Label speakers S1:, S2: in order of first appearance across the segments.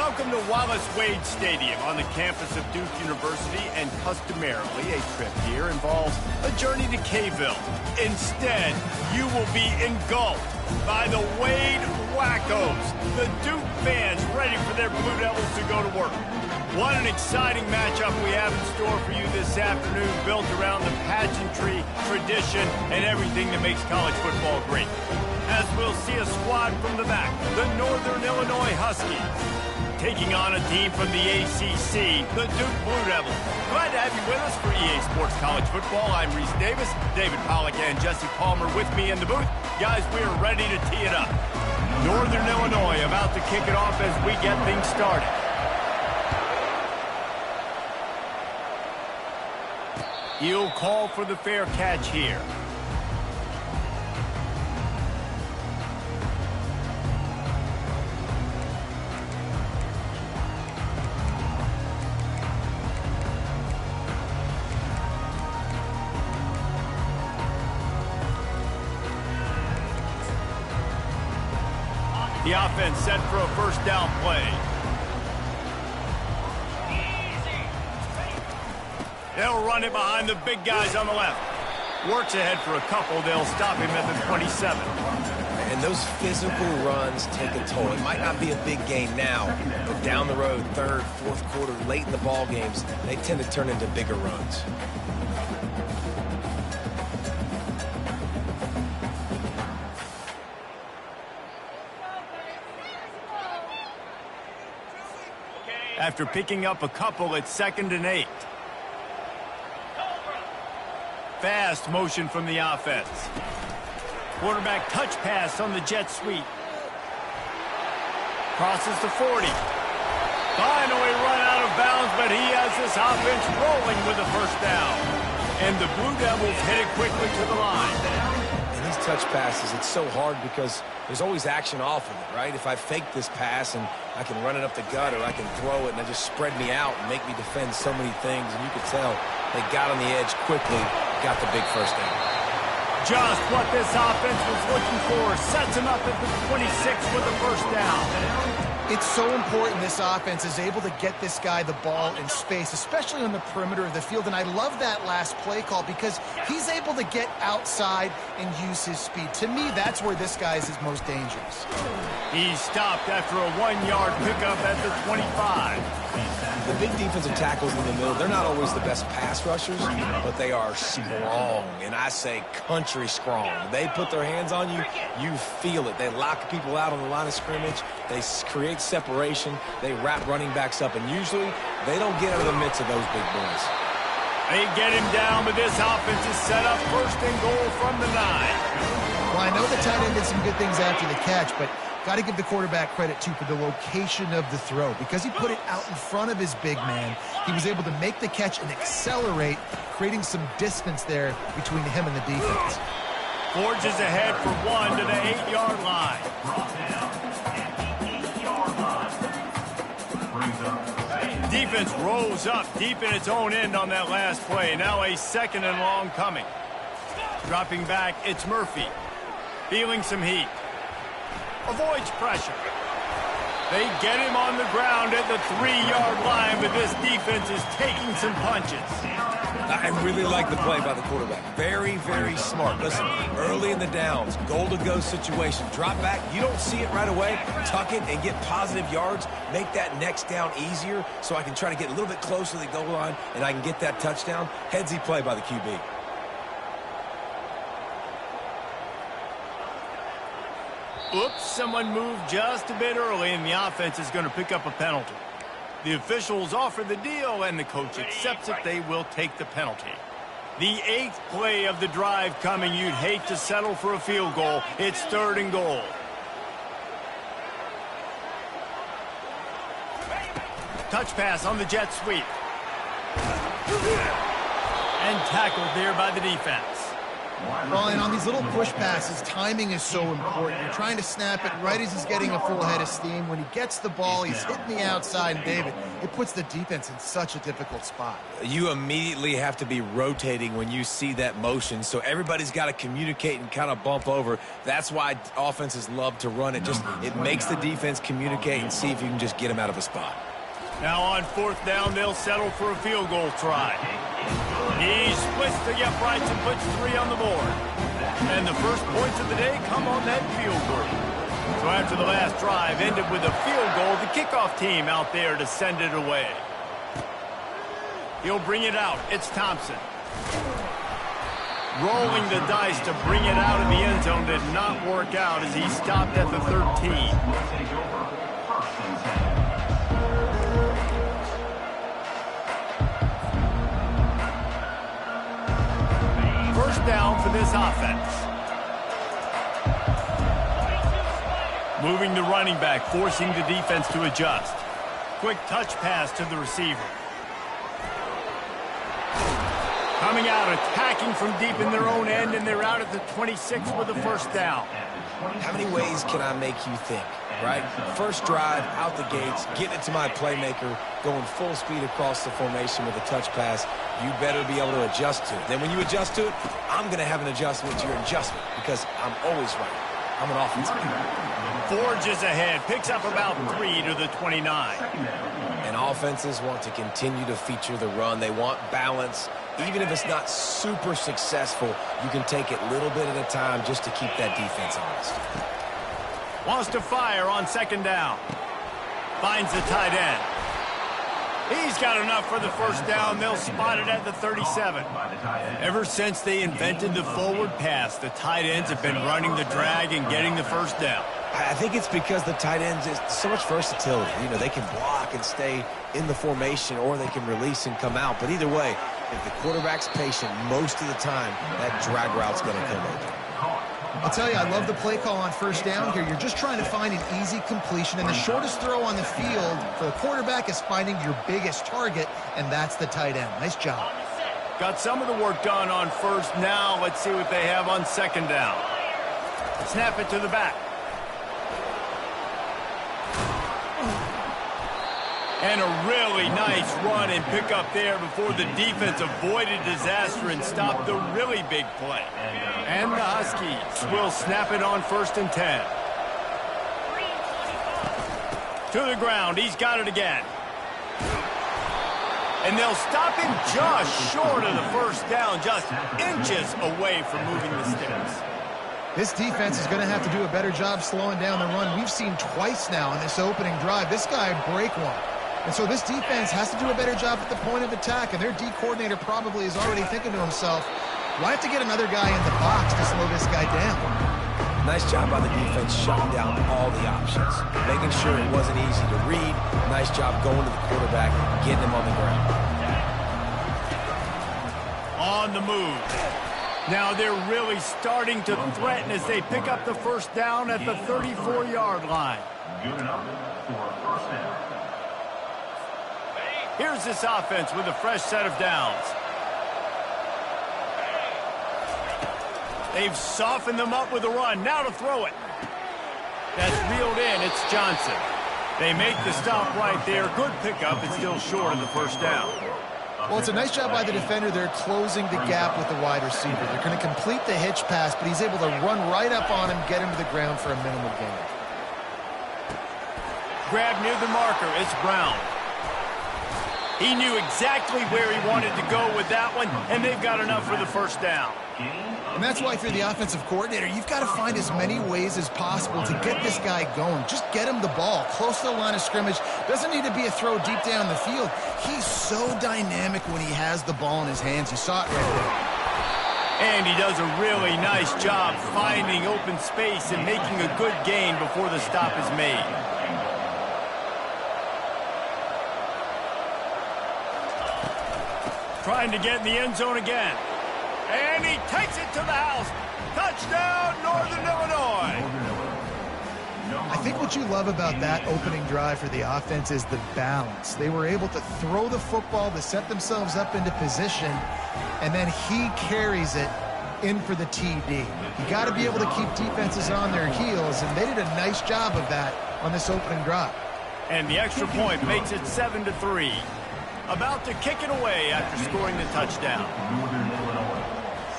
S1: Welcome to Wallace Wade Stadium on the campus of Duke University, and customarily a trip here involves a journey to K-ville. Instead, you will be engulfed by the Wade Wackos, the Duke fans ready for their Blue Devils to go to work. What an exciting matchup we have in store for you this afternoon, built around the pageantry, tradition, and everything that makes college football great. As we'll see a squad from the back, the Northern Illinois Huskies, taking on a team from the ACC, the Duke Blue Devils. Glad to have you with us for EA Sports College Football. I'm Reese Davis, David Pollack and Jesse Palmer with me in the booth. Guys, we are ready to tee it up. Northern Illinois about to kick it off as we get things started. He'll call for the fair catch here. The offense set for a first down play. They'll run it behind the big guys on the left. Works ahead for a couple. They'll stop him at the 27.
S2: And those physical runs take a toll. It might not be a big game now, but down the road, third, fourth quarter, late in the ball games, they tend to turn into bigger runs.
S1: After picking up a couple, it's 2nd and 8. Fast motion from the offense. Quarterback touch pass on the jet sweep. Crosses the 40. Finally run out of bounds, but he has this offense rolling with a first down. And the Blue Devils hit it quickly to the line.
S2: And these touch passes, it's so hard because there's always action off of it, right? If I fake this pass and I can run it up the gut, or I can throw it and it just spread me out and make me defend so many things. And you could tell they got on the edge quickly, got the big first down.
S1: Just what this offense was looking for. Sets him up at the 26 with the first down.
S3: It's so important this offense is able to get this guy the ball in space, especially on the perimeter of the field. And I love that last play call because he's able to get outside and use his speed. To me, that's where this guy is his most dangerous.
S1: He stopped after a 1-yard pickup at the 25.
S2: The big defensive tackles in the middle, they're not always the best pass rushers, but they are strong, and I say country strong. They put their hands on you, you feel it. They lock people out on the line of scrimmage. They create separation. They wrap running backs up, and usually they don't get out of the midst of those big boys.
S1: They get him down, but this offense is set up 1st and goal from the 9.
S3: Well, I know the tight end did some good things after the catch, but got to give the quarterback credit, too, for the location of the throw. Because he put it out in front of his big man, he was able to make the catch and accelerate, creating some distance there between him and the defense.
S1: Forges ahead for 1 to the 8-yard line. Defense rolls up deep in its own end on that last play. Now a 2nd and long coming. Dropping back, it's Murphy. Feeling some heat. Avoids pressure. They get him on the ground at the 3-yard line, but this defense is taking some punches.
S2: I really like the play by the quarterback. Very, very smart. Listen, early in the downs, goal-to-go situation. Drop back, you don't see it right away. Tuck it and get positive yards. Make that next down easier so I can try to get a little bit closer to the goal line and I can get that touchdown. Headsy play by the QB.
S1: Oops, someone moved just a bit early, and the offense is going to pick up a penalty. The officials offer the deal, and the coach accepts it. They will take the penalty. The 8th play of the drive coming. You'd hate to settle for a field goal. It's 3rd and goal. Touch pass on the jet sweep. And tackled there by the defense.
S3: Well, and on these little push passes, timing is so important. You're trying to snap it right as he's getting a full head of steam. When he gets the ball, he's hitting the outside, and David, it puts the defense in such a difficult spot.
S2: You immediately have to be rotating when you see that motion, so everybody's got to communicate and kind of bump over. That's why offenses love to run it. It makes the defense communicate and see if you can just get him out of a spot.
S1: Now on 4th down, they'll settle for a field goal try. He splits the uprights and puts 3 on the board. And the first points of the day come on that field goal. So after the last drive ended with a field goal, the kickoff team out there to send it away. He'll bring it out. It's Thompson. Rolling the dice to bring it out of the end zone did not work out as he stopped at the 13. First down for this offense. Moving the running back, forcing the defense to adjust. Quick touch pass to the receiver. Coming out, attacking from deep in their own end, and they're out at the 26 with a first down.
S2: How many ways can I make you think, right? First drive, out the gates, getting it to my playmaker, going full speed across the formation with a touch pass. You better be able to adjust to it. Then when you adjust to it, I'm going to have an adjustment to your adjustment because I'm always right. I'm an offensive guy.
S1: Forges ahead, picks up about 3 to the 29.
S2: And offenses want to continue to feature the run. They want balance. Even if it's not super successful, you can take it little bit at a time just to keep that defense honest.
S1: Wants to fire on 2nd down. Finds the tight end. He's got enough for the first down. They'll spot it at the 37. Ever since they invented the forward pass, the tight ends have been running the drag and getting the first down.
S2: I think it's because the tight ends is so much versatility. You know, they can block and stay in the formation, or they can release and come out. But either way, if the quarterback's patient most of the time, that drag route's going to come open.
S3: I'll tell you, I love the play call on 1st down here. You're just trying to find an easy completion, and the shortest throw on the field for the quarterback is finding your biggest target, and that's the tight end. Nice job.
S1: Got some of the work done on 1st. Now let's see what they have on 2nd down. Snap it to the back. And a really nice run and pick up there before the defense avoided disaster and stopped the really big play. And the Huskies will snap it on 1st and 10. To the ground. He's got it again. And they'll stop him just short of the first down, just inches away from moving the sticks.
S3: This defense is going to have to do a better job slowing down the run. We've seen twice now in this opening drive. This guy break one. And so this defense has to do a better job at the point of attack, and their D coordinator probably is already thinking to himself, do I have to get another guy in the box to slow this guy down?
S2: Nice job by the defense shutting down all the options, making sure it wasn't easy to read. Nice job going to the quarterback, getting him on the ground.
S1: On the move. Now they're really starting to threaten as they pick up the first down at the 34-yard line.
S4: Good enough for a first down.
S1: Here's this offense with a fresh set of downs. They've softened them up with a run. Now to throw it. That's reeled in. It's Johnson. They make the stop right there. Good pickup. It's still short of the first down.
S3: Well, it's a nice job by the defender. They're closing the gap with the wide receiver. They're going to complete the hitch pass, but he's able to run right up on him, get him to the ground for a minimal gain.
S1: Grab near the marker. It's Brown. He knew exactly where he wanted to go with that one, and they've got enough for the first down.
S3: And that's why if you're the offensive coordinator, you've got to find as many ways as possible to get this guy going. Just get him the ball close to the line of scrimmage. Doesn't need to be a throw deep down the field. He's so dynamic when he has the ball in his hands. You saw it right there.
S1: And he does a really nice job finding open space and making a good gain before the stop is made. Trying to get in the end zone again. And he takes it to the house. Touchdown, Northern Illinois.
S3: I think what you love about that opening drive for the offense is the balance. They were able to throw the football to set themselves up into position, and then he carries it in for the TD. You got to be able to keep defenses on their heels, and they did a nice job of that on this opening drive.
S1: And the extra point makes it 7-3. About to kick it away after scoring the touchdown.
S4: Northern Illinois,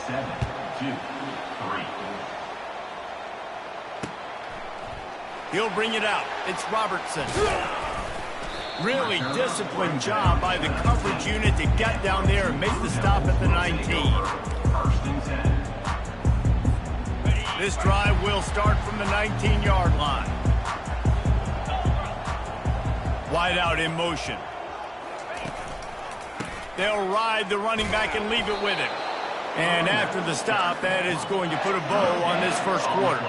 S4: 7-2-3.
S1: He'll bring it out. It's Robertson. Really disciplined job by the coverage unit to get down there and make the stop at the 19.
S4: First and 10.
S1: This drive will start from the 19-yard line. Wide out in motion. They'll ride the running back and leave it with him. And after the stop, that is going to put a bow on this first quarter.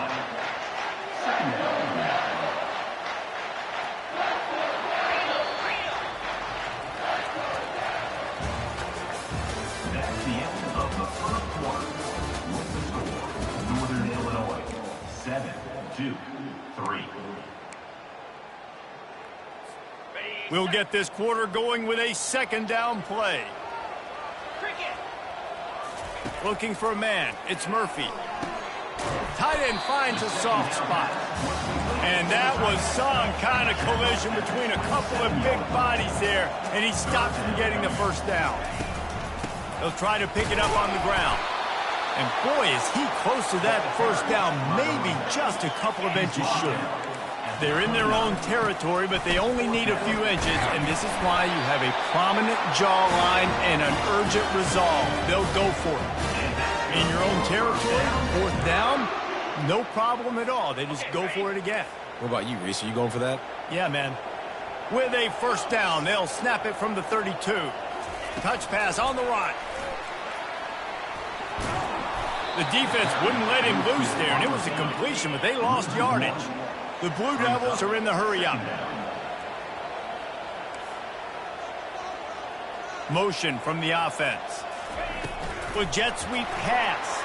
S4: That's the end of the first quarter. With the score, Northern Illinois, 7-2-3.
S1: We'll get this quarter going with a second down play. Looking for a man. It's Murphy. Tight end finds a soft spot. And that was some kind of collision between a couple of big bodies there, and he stopped from getting the first down. He'll try to pick it up on the ground. And boy, is he close to that first down, maybe just a couple of inches short. They're in their own territory, but they only need a few inches, and this is why you have a prominent jawline and an urgent resolve. They'll go for it. In your own territory, fourth down, no problem at all. They just go for it again.
S2: What about you, Reese? Are you going for that?
S1: Yeah, man. With a first down, they'll snap it from the 32. Touch pass on the run. The defense wouldn't let him loose there, and it was a completion, but they lost yardage. The Blue Devils are in the hurry-up. Motion from the offense. With jet sweep pass.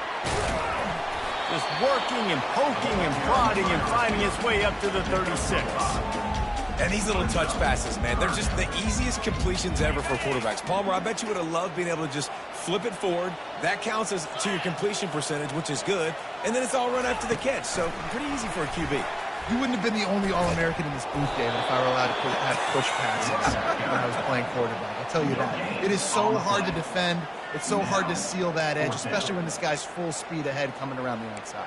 S1: Just working and poking and prodding and finding its way up to the 36.
S2: And these little touch passes, man, they're just the easiest completions ever for quarterbacks. Palmer, I bet you would have loved being able to just flip it forward. That counts as to your completion percentage, which is good. And then it's all run after the catch. So pretty easy for a QB.
S3: You wouldn't have been the only All-American in this booth, David, if I were allowed to have push passes when I was playing quarterback. I'll tell you that. It is so hard to defend. It's so hard to seal that edge, especially when this guy's full speed ahead coming around the outside.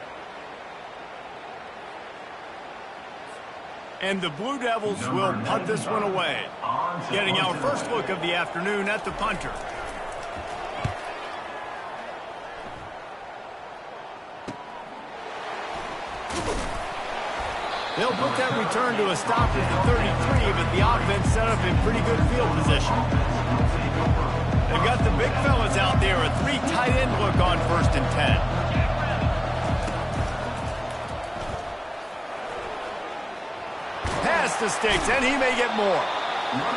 S1: And the Blue Devils will punt this one away. Getting our first look of the afternoon at the punter. They'll put that return to a stop at the 33, but the offense set up in pretty good field position. They've got the big fellas out there, a three tight end look on 1st and 10. Pass the sticks, and he may get more.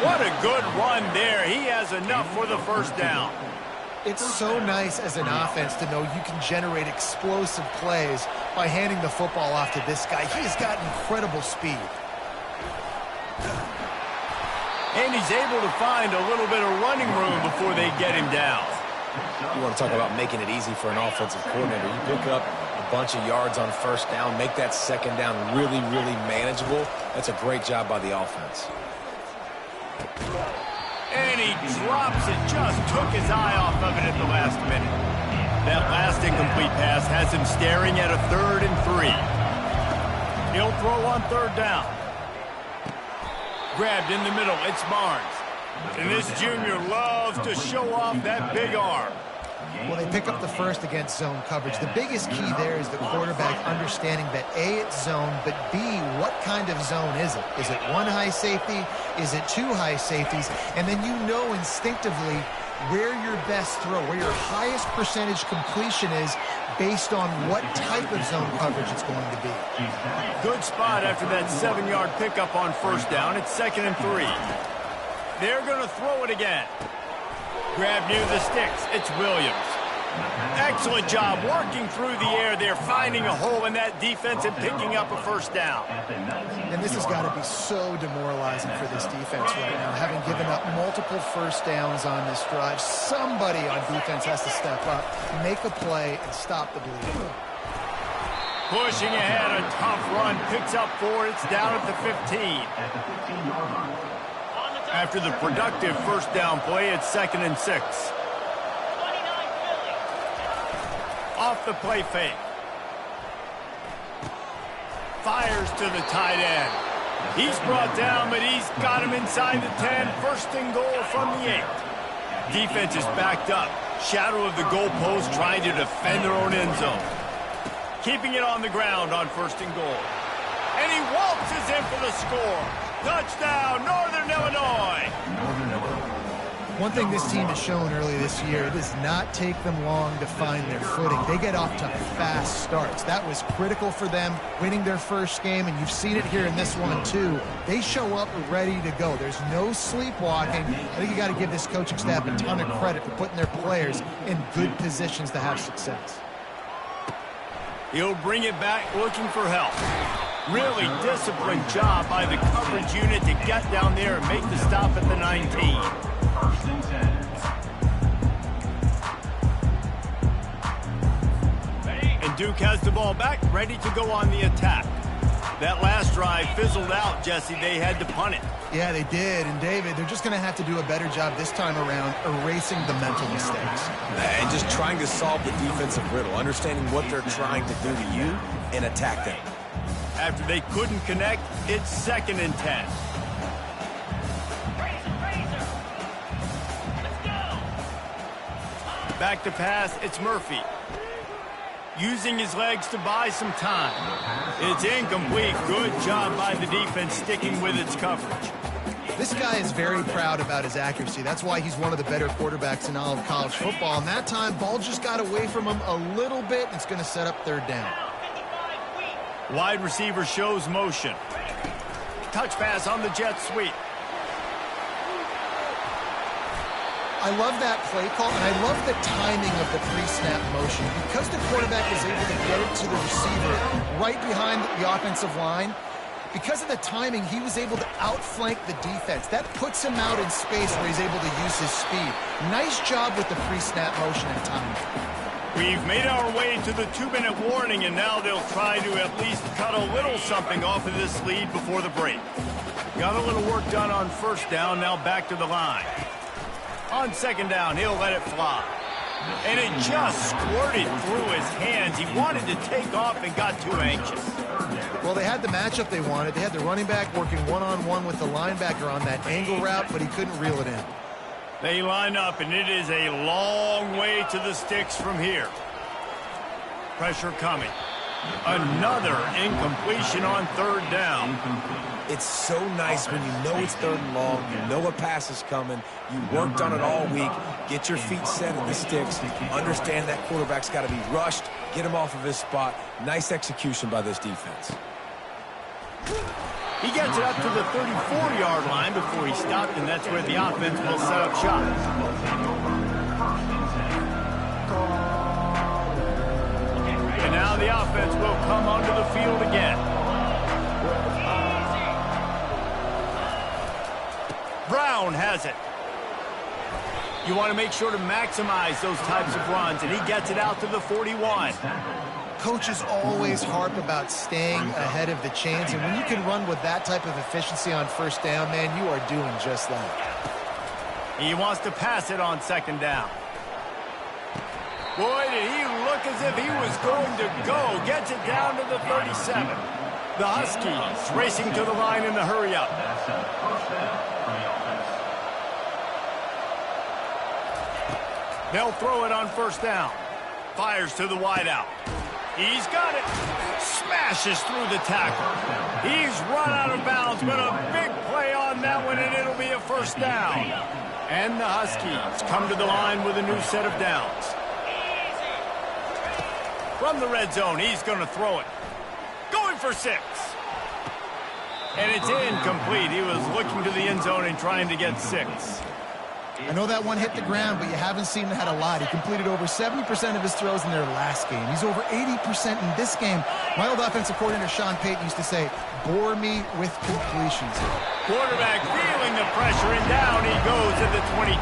S1: What a good run there. He has enough for the first down.
S3: It's so nice as an offense to know you can generate explosive plays by handing the football off to this guy. He has got incredible speed.
S1: And he's able to find a little bit of running room before they get him down.
S2: You want to talk about making it easy for an offensive coordinator. You pick up a bunch of yards on first down, make that second down really, really manageable. That's a great job by the offense.
S1: And he drops it, just took his eye off of it at the last minute. That last incomplete pass has him staring at a 3rd and 3. He'll throw on 3rd down. Grabbed in the middle, it's Barnes. And this junior loves to show off that big arm.
S3: Well, they pick up the first against zone coverage. The biggest key there is the quarterback understanding that A, it's zone, but B, what kind of zone is it? Is it one high safety? Is it two high safeties? And then you know instinctively where your best throw, where your highest percentage completion is based on what type of zone coverage it's going to be.
S1: Good spot after that 7-yard pickup on 1st down. It's 2nd and 3. They're going to throw it again. Grab near the sticks. It's Williams. Excellent job working through the air there, finding a hole in that defense and picking up a first down.
S3: And this has got to be so demoralizing for this defense right now, having given up multiple first downs on this drive. Somebody on defense has to step up, make a play, and stop the bleeding.
S1: Pushing ahead, a tough run, picks up 4, it's down at the 15. After the productive first down play, it's 2nd and 6. Off the play fake. Fires to the tight end. He's brought down, but he's got him inside the 10. 1st and goal from the 8. Defense is backed up. Shadow of the goalpost, trying to defend their own end zone. Keeping it on the ground on 1st and goal. And he waltzes in for the score. Touchdown, Northern Illinois.
S3: One thing this team has shown early this year, it does not take them long to find their footing. They get off to fast starts. That was critical for them, winning their first game, and you've seen it here in this one too. They show up ready to go. There's no sleepwalking. I think you got to give this coaching staff a ton of credit for putting their players in good positions to have success.
S1: He'll bring it back looking for help. Really disciplined job by the coverage unit to get down there and make the stop at the 19. And Duke has the ball back, ready to go on the attack. That last drive fizzled out, Jesse. They had to punt it.
S3: Yeah, they did. And, David, they're just going to have to do a better job this time around erasing the mental mistakes.
S2: And just trying to solve the defensive riddle, understanding what they're trying to do to you and attack them.
S1: After they couldn't connect, it's 2nd and 10. Back to pass, it's Murphy. Using his legs to buy some time. It's incomplete. Good job by the defense sticking with its coverage.
S3: This guy is very proud about his accuracy. That's why he's one of the better quarterbacks in all of college football. And that time, ball just got away from him a little bit. It's going to set up 3rd down.
S1: Wide receiver shows motion. Touch pass on the jet sweep.
S3: I love that play call, and I love the timing of the pre-snap motion. Because the quarterback is able to get it to the receiver right behind the offensive line, because of the timing, he was able to outflank the defense. That puts him out in space where he's able to use his speed. Nice job with the pre-snap motion and timing.
S1: We've made our way to the 2-minute warning, and now they'll try to at least cut a little something off of this lead before the break. Got a little work done on 1st down, now back to the line. On 2nd down, he'll let it fly. And it just squirted through his hands. He wanted to take off and got too anxious.
S3: Well, they had the matchup they wanted. They had the running back working one-on-one with the linebacker on that angle route, but he couldn't reel it in.
S1: They line up, and it is a long way to the sticks from here. Pressure coming. Another incompletion on 3rd down.
S2: It's so nice when you know it's 3rd and long, you know a pass is coming, you worked on it all week, get your feet set at the sticks, understand that quarterback's got to be rushed, get him off of his spot. Nice execution by this defense.
S1: He gets it up to the 34-yard line before he stopped, and that's where the offense will set up shop. And now the offense will come onto the field again. Brown has it. You want to make sure to maximize those types of runs, and he gets it out to the 41.
S3: Coaches always harp about staying ahead of the chains, and when you can run with that type of efficiency on 1st down, man, you are doing just that.
S1: He wants to pass it on 2nd down. Boy, did he look as if he was going to go. Gets it down to the 37. The Huskies racing to the line in the hurry-up. They'll throw it on 1st down. Fires to the wideout. He's got it. Smashes through the tackle. He's run out of bounds, but a big play on that one, and it'll be a 1st down. And the Huskies come to the line with a new set of downs. From the red zone, he's going to throw it. Going for 6. And it's incomplete. He was looking to the end zone and trying to get 6.
S3: I know that one hit the ground, but you haven't seen him had a lot. He completed over 70% of his throws in their last game. He's over 80% in this game. My old offensive coordinator, Sean Payton, used to say, bore me with completions.
S1: Quarterback feeling the pressure, and down he goes at the 22.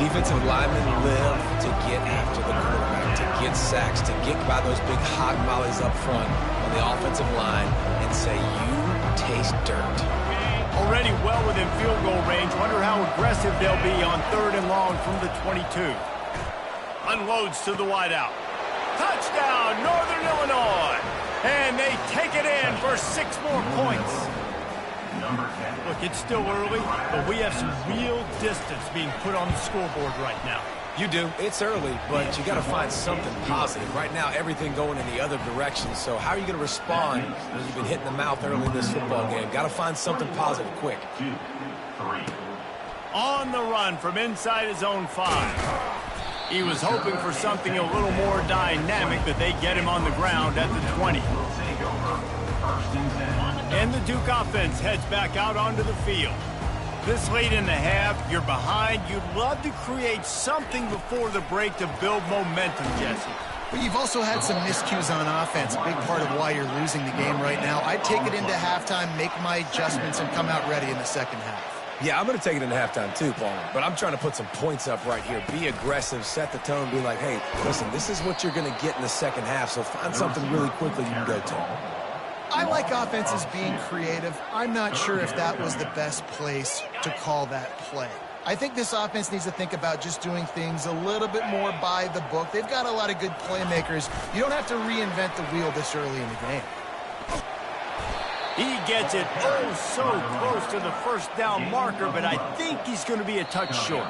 S2: Defensive linemen live to get after the quarterback, to get sacks, to get by those big hot mollies up front on the offensive line and say, you taste dirt.
S1: Already well within field goal range. Wonder how aggressive they'll be on 3rd and long from the 22. Unloads to the wideout. Touchdown, Northern Illinois. And they take it in for 6 more points. Look, it's still early, but we have some real distance being put on the scoreboard right now.
S2: You do. It's early, but you got to find something positive. Right now, everything going in the other direction. So how are you going to respond when you've been hit in the mouth early in this football game? Got to find something positive quick.
S4: 2, 3.
S1: On the run from inside his own 5. He was hoping for something a little more dynamic, but they get him on the ground at the 20. And the Duke offense heads back out onto the field. This late in the half, you're behind. You'd love to create something before the break to build momentum, Jesse.
S3: But you've also had some miscues on offense, a big part of why you're losing the game right now. I'd take it into halftime, make my adjustments, and come out ready in the second half.
S2: Yeah, I'm going to take it into halftime too, Paul. But I'm trying to put some points up right here. Be aggressive, set the tone, be like, hey, listen, this is what you're going to get in the second half, so find something really quickly you can go to.
S3: I like offenses being creative. I'm not sure if that was the best place to call that play. I think this offense needs to think about just doing things a little bit more by the book. They've got a lot of good playmakers. You don't have to reinvent the wheel this early in the game.
S1: He gets it so close to the first down marker, but I think he's going to be a touch short.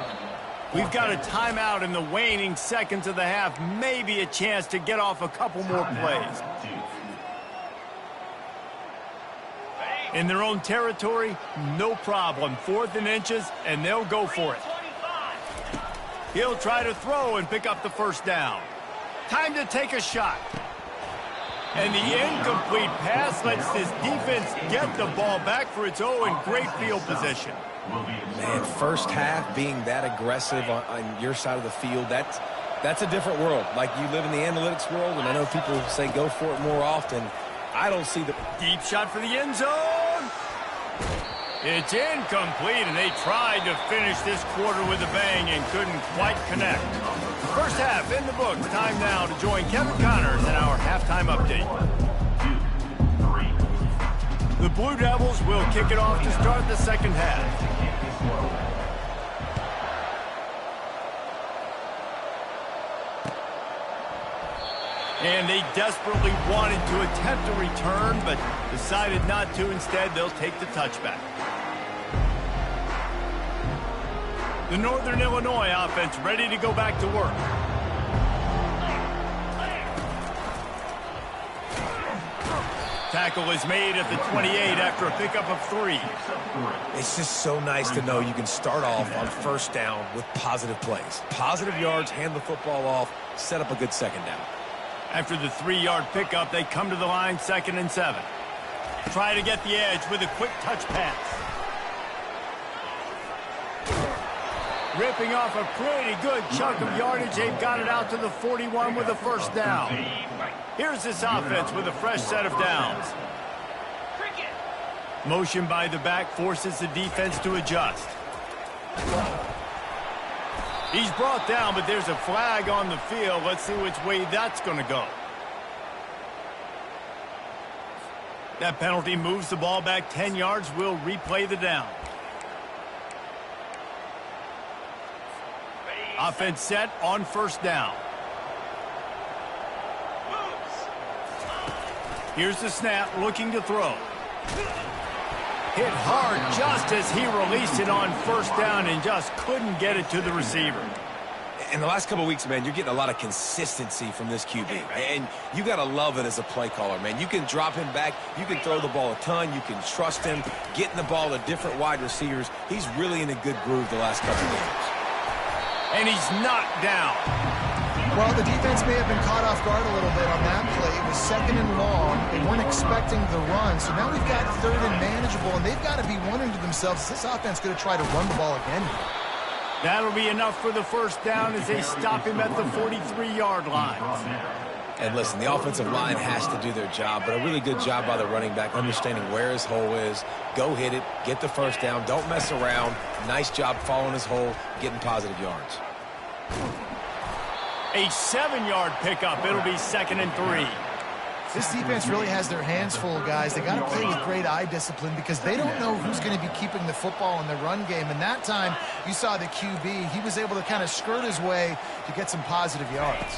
S1: We've got a timeout in the waning seconds of the half, maybe a chance to get off a couple more plays. In their own territory, no problem. 4th and inches, and they'll go for it. He'll try to throw and pick up the first down. Time to take a shot. And the incomplete pass lets this defense get the ball back for its own great field position.
S2: Man, first half being that aggressive on your side of the field, that's a different world. Like, you live in the analytics world, and I know people say go for it more often. I don't see the
S1: deep shot for the end zone. It's incomplete, and they tried to finish this quarter with a bang and couldn't quite connect. First half in the books. Time now to join Kevin Connors in our halftime update. 2, 3. The Blue Devils will kick it off to start the second half. And they desperately wanted to attempt a return, but decided not to. Instead, they'll take the touchback. The Northern Illinois offense ready to go back to work. Tackle is made at the 28 after a pickup of 3.
S2: It's just so nice to know you can start off on first down with positive plays. Positive yards, hand the football off, set up a good second down.
S1: After the 3-yard pickup, they come to the line 2nd and 7. Try to get the edge with a quick touch pass. Ripping off a pretty good chunk of yardage. They've got it out to the 41 with a first down. Here's this offense with a fresh set of downs. Motion by the back forces the defense to adjust. He's brought down, but there's a flag on the field. Let's see which way that's going to go. That penalty moves the ball back 10 yards. We'll replay the down. Offense set on first down. Here's the snap, looking to throw. Hit hard just as he released it on first down and just couldn't get it to the receiver.
S2: In the last couple of weeks, man, you're getting a lot of consistency from this QB. And you got to love it as a play caller, man. You can drop him back. You can throw the ball a ton. You can trust him, getting the ball to different wide receivers. He's really in a good groove the last couple of games.
S1: And he's knocked down.
S3: Well, the defense may have been caught off guard a little bit on that play. It was 2nd and long. They weren't expecting the run. So now we've got 3rd and manageable, and they've got to be wondering to themselves, is this offense going to try to run the ball again?
S1: That'll be enough for the first down as they stop him at the 43-yard line.
S2: And listen, the offensive line has to do their job, but a really good job by the running back understanding where his hole is. Go hit it, get the first down, don't mess around. Nice job following his hole, getting positive yards.
S1: A 7-yard pickup. It'll be 2nd and 3.
S3: This defense really has their hands full, guys. They got to play with great eye discipline because they don't know who's going to be keeping the football in the run game. And that time, you saw the QB. He was able to kind of skirt his way to get some positive yards.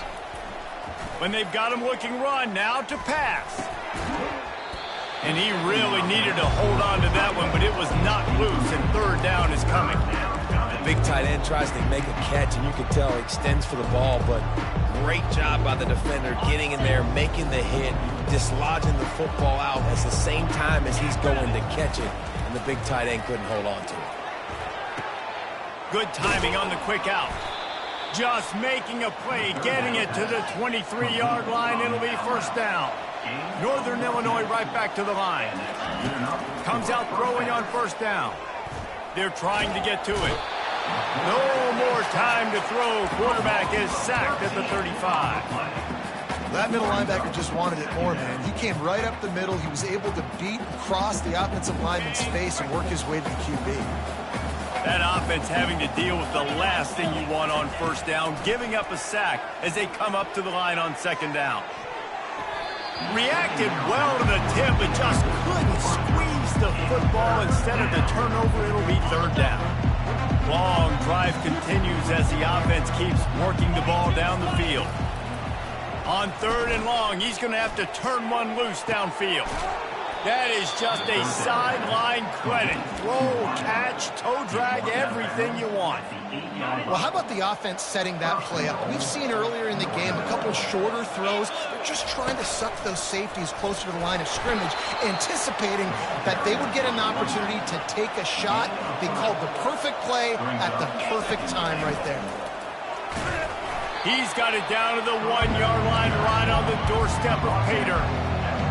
S1: When they've got him looking run, now to pass. And he really needed to hold on to that one, but it was not loose, and 3rd down is coming.
S2: The big tight end tries to make a catch, and you can tell he extends for the ball, but great job by the defender getting in there, making the hit, dislodging the football out at the same time as he's going to catch it, and the big tight end couldn't hold on to it.
S1: Good timing on the quick out. Just making a play, getting it to the 23-yard line. It'll be 1st down. Northern Illinois right back to the line. Comes out throwing on 1st down. They're trying to get to it. No more time to throw. Quarterback is sacked at the 35.
S3: That middle linebacker just wanted it more, man. He came right up the middle. He was able to beat across the offensive lineman's face and work his way to the QB.
S1: That offense having to deal with the last thing you want on 1st down, giving up a sack as they come up to the line on 2nd down. Reacted well to the tip, but just couldn't squeeze the football. Instead of the turnover, it'll be 3rd down. Long drive continues as the offense keeps working the ball down the field. On 3rd and long, he's going to have to turn one loose downfield. That is just a sideline credit. Throw, catch, toe drag, everything you want.
S3: Well, how about the offense setting that play up? We've seen earlier in the game a couple shorter throws. They're just trying to suck those safeties closer to the line of scrimmage, anticipating that they would get an opportunity to take a shot. They called the perfect play at the perfect time right there.
S1: He's got it down to the 1-yard line right on the doorstep of Pater.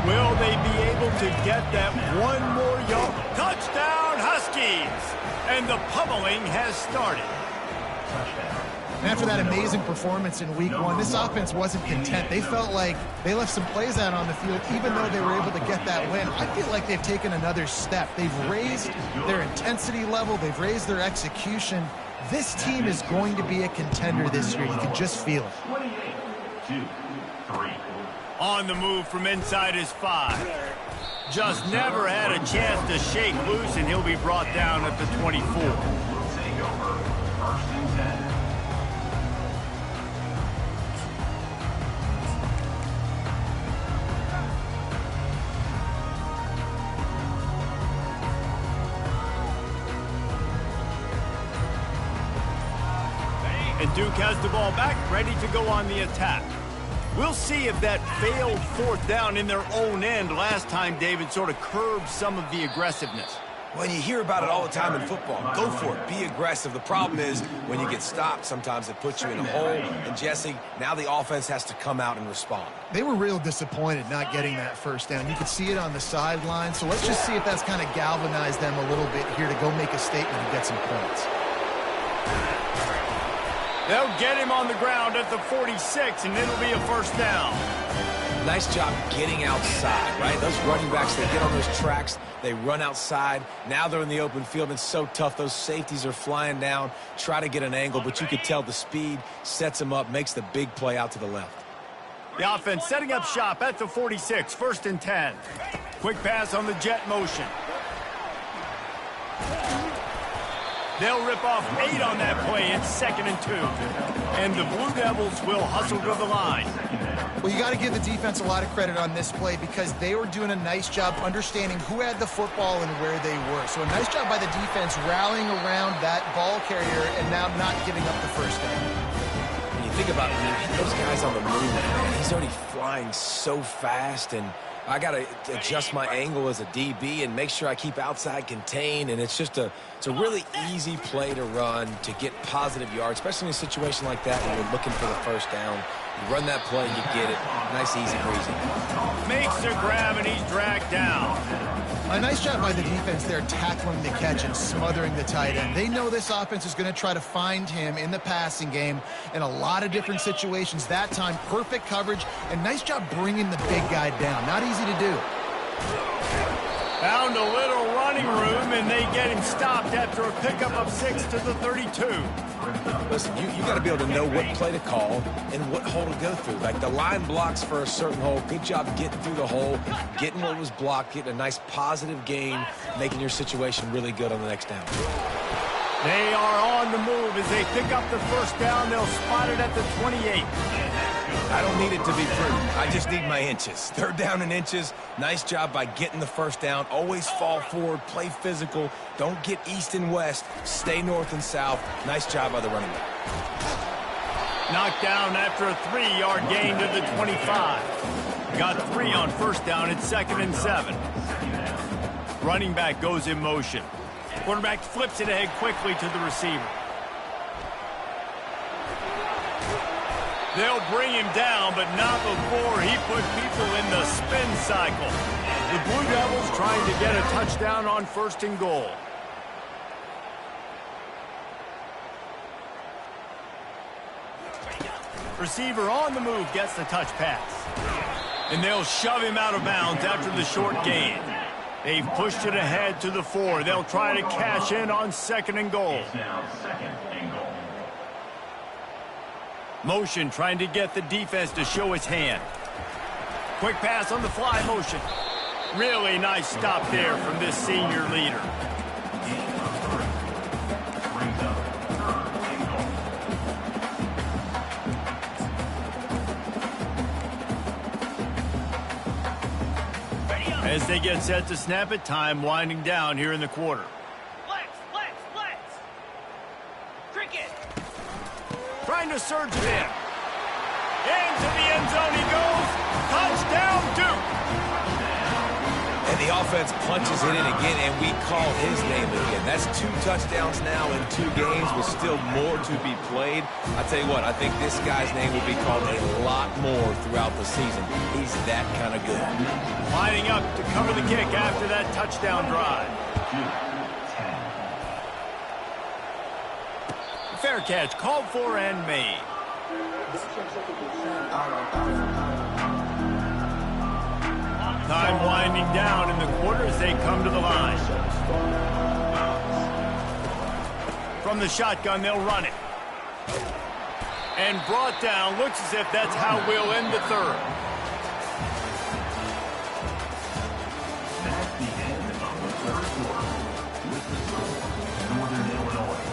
S1: Will they be able to get that one more yard? Touchdown, Huskies! And the pummeling has started.
S3: And after that amazing performance in week 1, this offense wasn't content. They felt like they left some plays out on the field, even though they were able to get that win. I feel like they've taken another step. They've raised their intensity level. They've raised their execution. This team is going to be a contender this year. You can just feel it.
S4: 2, 3.
S1: On the move from inside his 5. Just never had a chance to shake loose, and he'll be brought down at the 24.
S4: We'll take over 1st and 10.
S1: And Duke has the ball back, ready to go on the attack. We'll see if that failed 4th down in their own end last time, David, sort of curbed some of the aggressiveness.
S2: Well, you hear about it all the time in football. Go for it. Be aggressive. The problem is when you get stopped, sometimes it puts you in a hole. And, Jesse, now the offense has to come out and respond.
S3: They were real disappointed not getting that 1st down. You could see it on the sideline. So let's just see if that's kind of galvanized them a little bit here to go make a statement and get some points.
S1: They'll get him on the ground at the 46, and it'll be a 1st down.
S2: Nice job getting outside, right? Those running backs, they get on those tracks, they run outside. Now they're in the open field. It's so tough. Those safeties are flying down, try to get an angle, but you could tell the speed sets them up, makes the big play out to the left.
S1: The offense setting up shop at the 46, 1st and 10. Quick pass on the jet motion. They'll rip off 8 on that play. It's 2nd and 2. And the Blue Devils will hustle to the line.
S3: Well, you got to give the defense a lot of credit on this play because they were doing a nice job understanding who had the football and where they were. So a nice job by the defense rallying around that ball carrier and now not giving up the 1st down.
S2: When you think about it, when you hit those guys on the move, man, he's already flying so fast, and I got to adjust my angle as a DB and make sure I keep outside contained, and it's a really easy play to run to get positive yards, especially in a situation like that when you're looking for the 1st down. You run that play, you get it. Nice, easy, breezy.
S1: Makes the grab, and he's dragged down.
S3: A nice job by the defense there, tackling the catch and smothering the tight end. They know this offense is going to try to find him in the passing game in a lot of different situations. That time, perfect coverage, and nice job bringing the big guy down. Not easy to do.
S1: Found a little running room, and they get him stopped after a pickup of 6 to the 32.
S2: Listen, you got to be able to know what play to call and what hole to go through. Like the line blocks for a certain hole. Good job getting through the hole, getting what was blocked, getting a nice positive gain, making your situation really good on the next down.
S1: They are on the move as they pick up the first down. They'll spot it at the 28.
S2: I don't need it to be pretty. I just need my inches. Third down in inches. Nice job by getting the first down. Always fall forward, play physical. Don't get east and west. Stay north and south. Nice job by the running back.
S1: Knocked down after a 3-yard gain to the 25. Got 3 on first down. It's 2nd and 7. Running back goes in motion. Quarterback flips it ahead quickly to the receiver. They'll bring him down, but not before he put people in the spin cycle. The Blue Devils trying to get a touchdown on 1st and goal. Receiver on the move gets the touch pass. And they'll shove him out of bounds after the short gain. They've pushed it ahead to the 4. They'll try to cash in on 2nd and goal. Motion trying to get the defense to show its hand. Quick pass on the fly motion. Really nice stop there from this senior leader. As they get set to snap it, time winding down here in the quarter.
S5: Let's. Cricket.
S1: Trying to surge it in. Into the end zone he goes. Touchdown, Duke.
S2: And the offense punches it in again, and we call his name again. That's 2 touchdowns now in 2 games with still more to be played. I tell you what, I think this guy's name will be called a lot more throughout the season. He's that kind of good.
S1: Lining up to cover the kick after that touchdown drive. Fair catch, called for and made. Time winding down in the quarter as they come to the line. From the shotgun, they'll run it. And brought down. Looks as if that's how we'll end the 3rd.
S4: That's the end of the 3rd quarter. With the score, Northern Illinois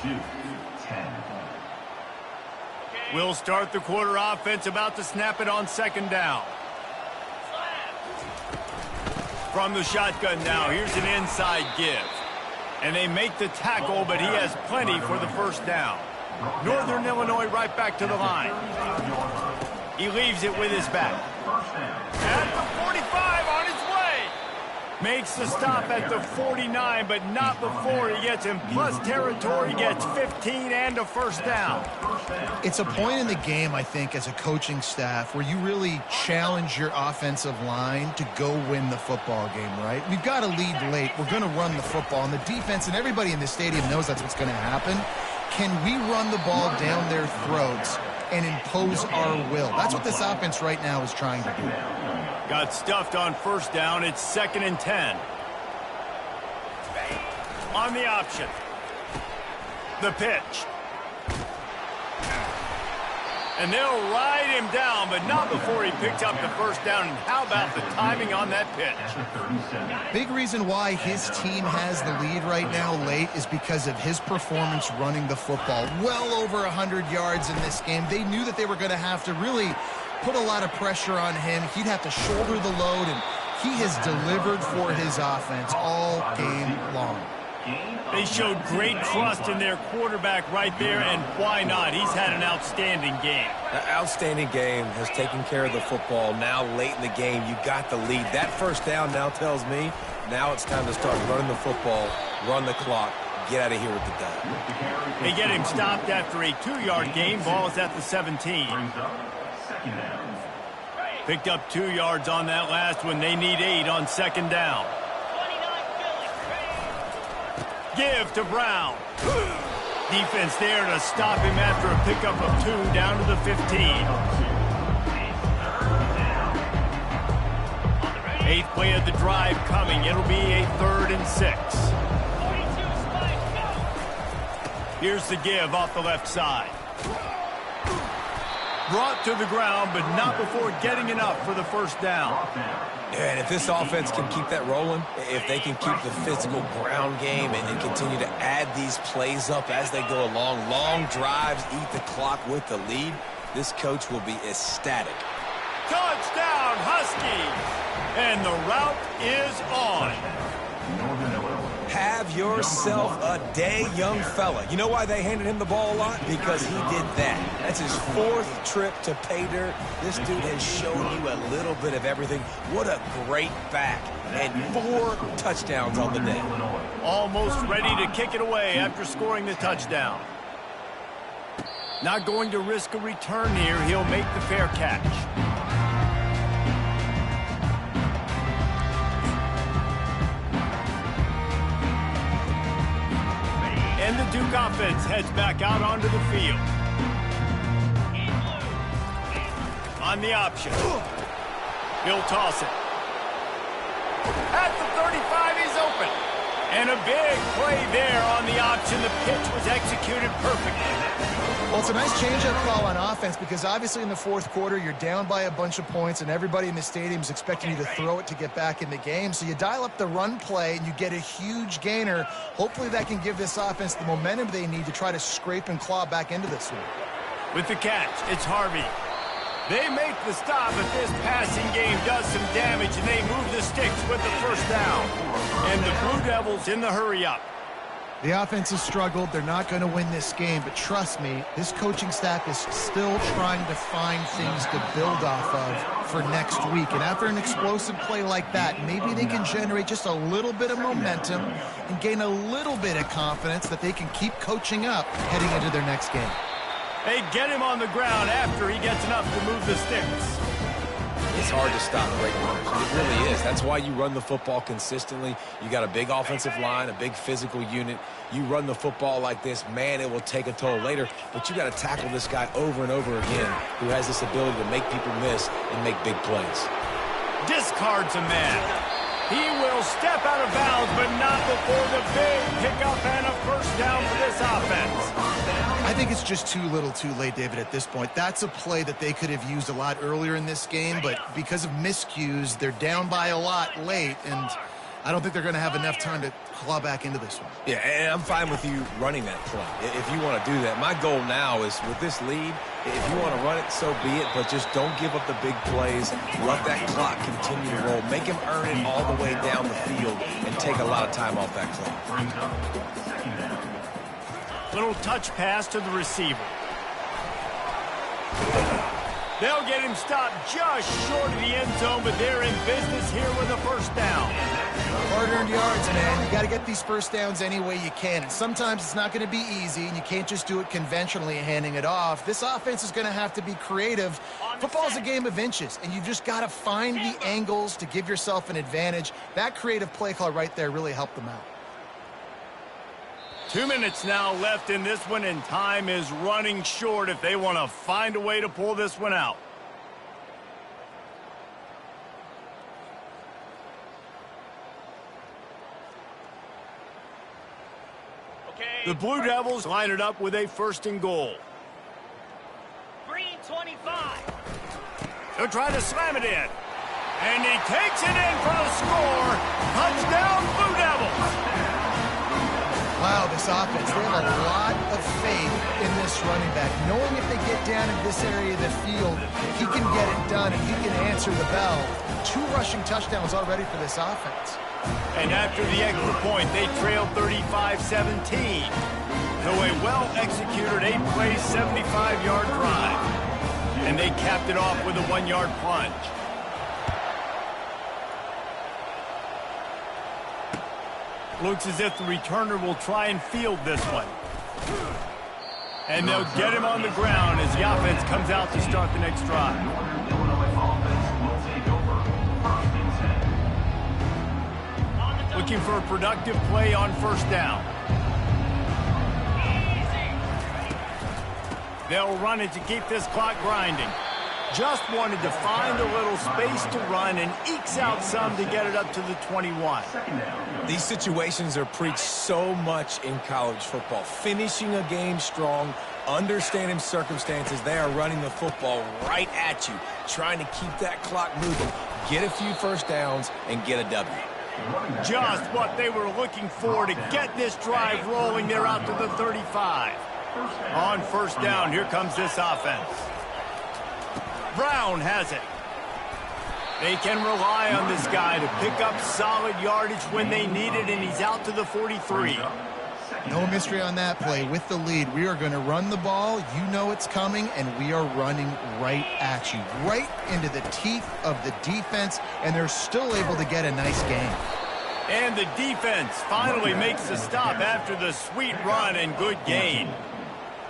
S4: 28-10.
S1: We'll start the quarter offense, about to snap it on 2nd down. From the shotgun now, here's an inside give. And they make the tackle, but he has plenty for the first down. Northern Illinois right back to the line. He leaves it with his back. At the 45, on his way. Makes the stop at the 49, but not before he gets in plus territory, gets 15 and a first down.
S3: It's a point in the game, I think, as a coaching staff where you really challenge your offensive line to go win the football game, right? We've got to lead late. We're going to run the football. And the defense and everybody in the stadium knows that's what's going to happen. Can we run the ball down their throats and impose our will? That's what this offense right now is trying to do.
S1: Got stuffed on first down. It's 2nd and 10. On the option. The pitch. And they'll ride him down, but not before he picks up the first down. And how about the timing on that pitch?
S3: Big reason why his team has the lead right now late is because of his performance running the football. Well over 100 yards in this game. They knew that they were going to have to really put a lot of pressure on him. He'd have to shoulder the load, and he has delivered for his offense all game long.
S1: They showed great trust in their quarterback right there, and why not? He's had an outstanding game.
S2: An outstanding game, has taken care of the football. Now, late in the game, you got the lead. That first down now tells me now it's time to start running the football, run the clock, get out of here with the dub.
S1: They get him stopped after a 2-yard gain. Ball is at the 17. Picked up 2 yards on that last one. They need 8 on second down.
S5: 29 Philly.
S1: Give to Brown. Defense there to stop him after a pickup of 2 down to the 15. 8th play of the drive coming. It'll be a 3rd and 6.
S5: 42 Spike, go!
S1: Here's the give off the left side. Brought to the ground, but not before getting enough for the first down.
S2: And if this offense can keep that rolling, if they can keep the physical ground game and continue to add these plays up as they go along, long drives, eat the clock with the lead, this coach will be ecstatic.
S1: Touchdown, Huskies! And the route is on.
S2: Have yourself a day, young fella. You know why they handed him the ball a lot? Because he did that. That's his 4th trip to pay dirt. This dude has shown you a little bit of everything. What a great back. And 4 touchdowns on the day.
S1: Almost ready to kick it away after scoring the touchdown. Not going to risk a return here. He'll make the fair catch. And the Duke offense heads back out onto the field. On the option. He'll toss it. At the 35, he's open. And a big play there on the option. The pitch was executed perfectly.
S3: Well, it's a nice change-up call on offense because obviously in the 4th quarter, you're down by a bunch of points and everybody in the stadium is expecting you to throw it to get back in the game. So you dial up the run play and you get a huge gainer. Hopefully that can give this offense the momentum they need to try to scrape and claw back into this one.
S1: With the catch, it's Harvey. They make the stop, but this passing game does some damage, and they move the sticks with the first down. And the Blue Devils in the hurry-up.
S3: The offense has struggled. They're not going to win this game, but trust me, this coaching staff is still trying to find things to build off of for next week. And after an explosive play like that, maybe they can generate just a little bit of momentum and gain a little bit of confidence that they can keep coaching up heading into their next game.
S1: They get him on the ground after he gets enough to move the sticks.
S2: It's hard to stop great runners. It really is. That's why you run the football consistently. You got a big offensive line, a big physical unit. You run the football like this, man, it will take a toll later. But you got to tackle this guy over and over again who has this ability to make people miss and make big plays.
S1: Discards a man. He will step out of bounds, but not before the big pickup and a first down for this offense.
S3: I think it's just too little too late, David, at this point. That's a play that they could have used a lot earlier in this game, but because of miscues, they're down by a lot late, and I don't think they're going to have enough time to claw back into this one.
S2: Yeah, and I'm fine with you running that play if you want to do that. My goal now is with this lead, if you want to run it, so be it, but just don't give up the big plays. Let that clock continue to roll. Make him earn it all the way down the field and take a lot of time off that clock.
S1: Little touch pass to the receiver. They'll get him stopped just short of the end zone, but they're in business here with a first down.
S3: Hard-earned yards, man. You got to get these first downs any way you can. And sometimes it's not going to be easy, and you can't just do it conventionally handing it off. This offense is going to have to be creative. Football's a game of inches, and you've just got to find the angles to give yourself an advantage. That creative play call right there really helped them out.
S1: 2 minutes now left in this one, and time is running short if they want to find a way to pull this one out. The Blue Devils line it up with a 1st and goal.
S5: Green 25.
S1: They'll try to slam it in. And he takes it in for the score. Touchdown, Blue Devils.
S3: Wow, this offense, they have a lot of faith in this running back. Knowing if they get down in this area of the field, he can get it done and he can answer the bell. 2 rushing touchdowns already for this offense.
S1: And after the extra point, they trailed 35-17. So a well-executed 8-play, 75-yard drive. And they capped it off with a 1-yard plunge. Looks as if the returner will try and field this one. And they'll get him on the ground as the offense comes out to start the next drive. looking for a productive play on first down. They'll run it to keep this clock grinding. Just wanted to find a little space to run and ekes out some to get it up to the 21.
S2: These situations are preached so much in college football. Finishing a game strong, understanding circumstances. They are running the football right at you, trying to keep that clock moving, get a few first downs, and get a W.
S1: Just what they were looking for to get this drive rolling. They're out to the 35. On first down, here comes this offense. Brown has it. They can rely on this guy to pick up solid yardage when they need it, and he's out to the 43.
S3: No mystery on that play. With the lead, we are going to run the ball. You know it's coming, and we are running right at you, right into the teeth of the defense, and they're still able to get a nice gain.
S1: And the defense finally makes the stop after the sweet run and good gain.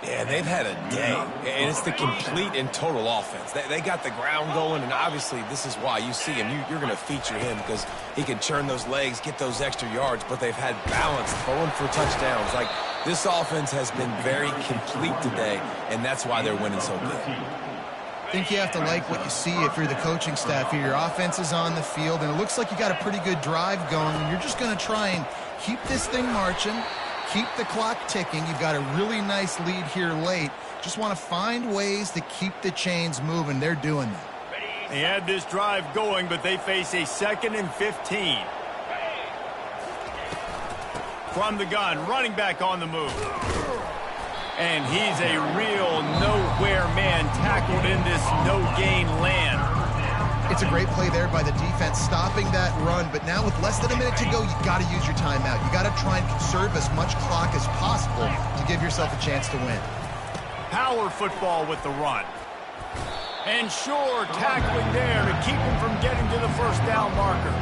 S2: Yeah, they've had a day, and it's the complete and total offense. They got the ground going, and obviously this is why you see him. You're going to feature him because he can churn those legs, get those extra yards, but they've had balance, throwing for touchdowns. Like, this offense has been very complete today, and that's why they're winning so good.
S3: I think you have to like what you see if you're the coaching staff here. Your offense is on the field, and it looks like you got a pretty good drive going, and you're just going to try and keep this thing marching, keep the clock ticking. You've got a really nice lead here late. Just want to find ways to keep the chains moving. They're doing that.
S1: They had this drive going, but they face a 2nd and 15. From the gun, running back on the move. And he's a real nowhere man, tackled in this no-gain land.
S3: It's a great play there by the defense, stopping that run. But now with less than a minute to go, you've got to use your timeout. You got to try and conserve as much clock as possible to give yourself a chance to win.
S1: Power football with the run. And sure, tackling there to keep him from getting to the first down marker.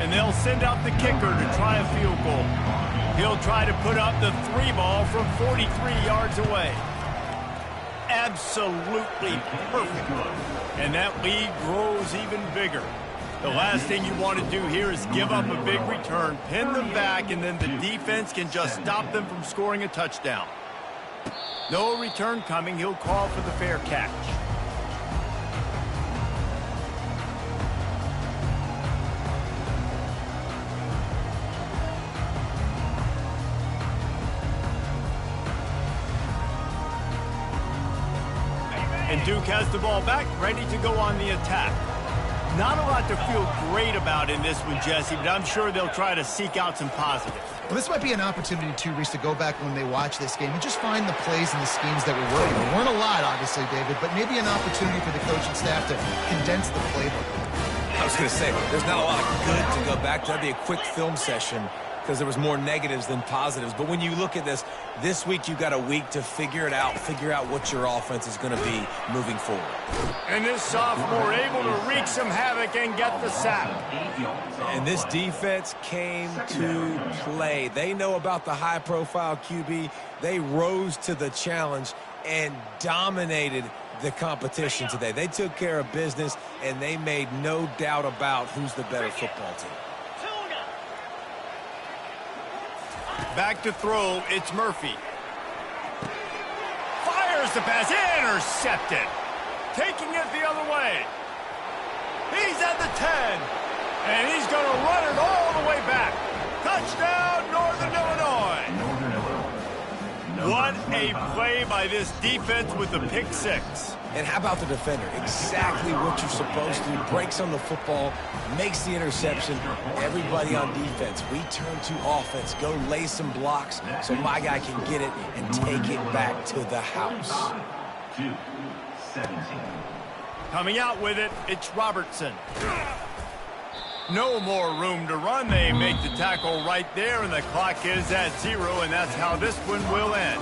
S1: And they'll send out the kicker to try a field goal. He'll try to put up the 3 ball from 43 yards away. Absolutely perfect. And that lead grows even bigger. The last thing you want to do here is give up a big return, pin them back, and then the defense can just stop them from scoring a touchdown. No return coming. He'll call for the fair catch. And Duke has the ball back, ready to go on the attack. Not a lot to feel great about in this one, Jesse, but I'm sure they'll try to seek out some positives.
S3: Well, this might be an opportunity, too, Reese, to go back when they watch this game and just find the plays and the schemes that were working. There weren't a lot, obviously, David, but maybe an opportunity for the coaching staff to condense the playbook.
S2: I was going to say, there's not a lot of good to go back to. That'd be a quick film session because there was more negatives than positives. But when you look at this week you've got a week to figure it out, figure out what your offense is going to be moving forward.
S1: And this sophomore able to wreak some havoc and get the sack.
S2: And this defense came to play. They know about the high-profile QB. They rose to the challenge and dominated the competition today. They took care of business, and they made no doubt about who's the better football team.
S1: Back to throw, it's Murphy. Fires the pass, intercepted. Taking it the other way. He's at the 10, and he's going to run it all the way back. Touchdown, Northern Illinois. What a play by this defense with the pick 6.
S2: And how about the defender? Exactly what you're supposed to do. Breaks on the football, makes the interception. Everybody on defense, we turn to offense. Go lay some blocks so my guy can get it and take it back to the house.
S4: 2-17.
S1: Coming out with it, it's Robertson. No more room to run. They make the tackle right there, and the clock is at 0, and that's how this one will end.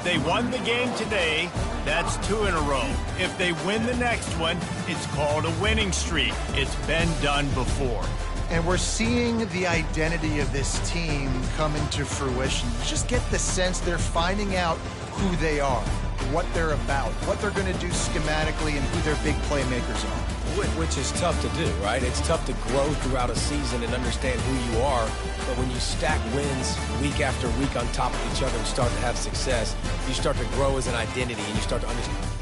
S1: They won the game today. That's 2 in a row. If they win the next one, it's called a winning streak. It's been done before.
S3: And we're seeing the identity of this team come into fruition. You just get the sense they're finding out who they are. what they're about, what they're going to do schematically, and who their big playmakers are.
S2: Which is tough to do, right? It's tough to grow throughout a season and understand who you are. But when you stack wins week after week on top of each other and start to have success, you start to grow as an identity and you start to understand.